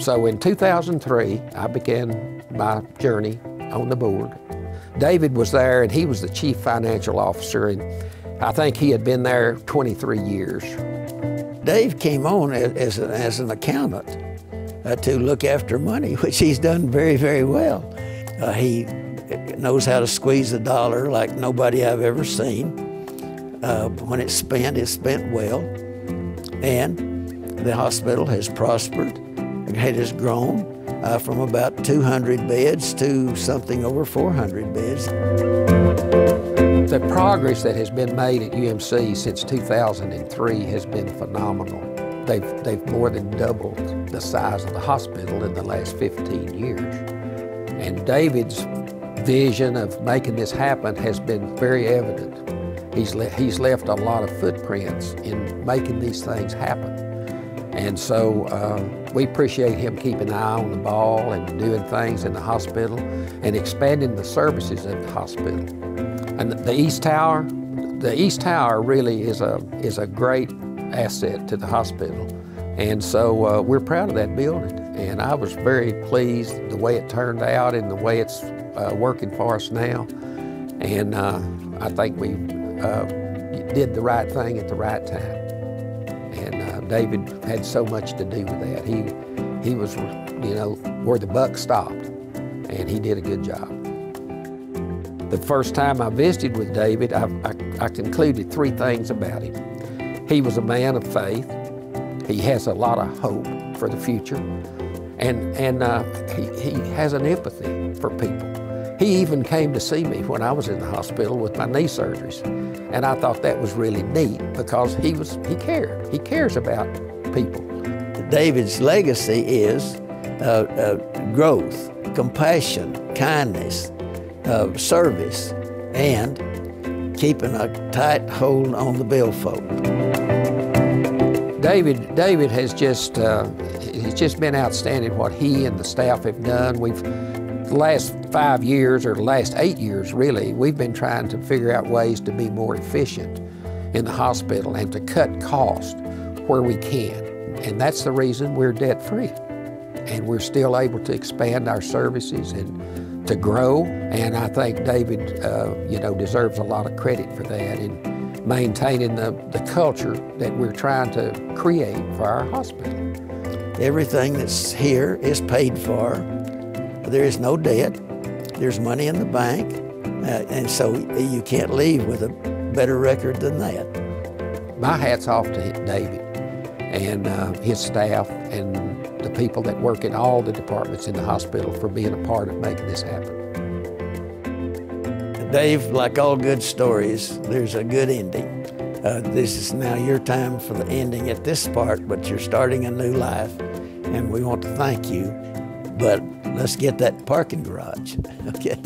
So in 2003, I began my journey on the board. David was there, and he was the chief financial officer, and I think he had been there 23 years. Dave came on as an accountant to look after money, which he's done very, very well. He knows how to squeeze a dollar like nobody I've ever seen. When it's spent well. And the hospital has prospered. It has grown from about 200 beds to something over 400 beds. The progress that has been made at UMC since 2003 has been phenomenal. They've more than doubled the size of the hospital in the last 15 years. And David's vision of making this happen has been very evident. He's left a lot of footprints in making these things happen. And so we appreciate him keeping an eye on the ball and doing things in the hospital and expanding the services at the hospital. And the East Tower really is a great asset to the hospital. And so we're proud of that building. And I was very pleased the way it turned out and the way it's working for us now. And I think we did the right thing at the right time. And David had so much to do with that. He was, you know, where the buck stopped, and he did a good job. The first time I visited with David, I concluded three things about him. He was a man of faith. He has a lot of hope for the future, and he has an empathy for people. He even came to see me when I was in the hospital with my knee surgeries, and I thought that was really neat because he cared. He cares about people. David's legacy is growth, compassion, kindness, service, and keeping a tight hold on the billfold. David has just it's just been outstanding what he and the staff have done. The last 5 years, or the last 8 years really, we've been trying to figure out ways to be more efficient in the hospital and to cut costs where we can. And that's the reason we're debt-free. And we're still able to expand our services and to grow. And I think David, you know, deserves a lot of credit for that in maintaining the culture that we're trying to create for our hospital. Everything that's here is paid for. There is no debt. There's money in the bank. And so you can't leave with a better record than that. My hat's off to David and his staff and the people that work in all the departments in the hospital for being a part of making this happen. Dave, like all good stories, there's a good ending. This is now your time for the ending at this part, but you're starting a new life, and we want to thank you. But let's get that parking garage, okay?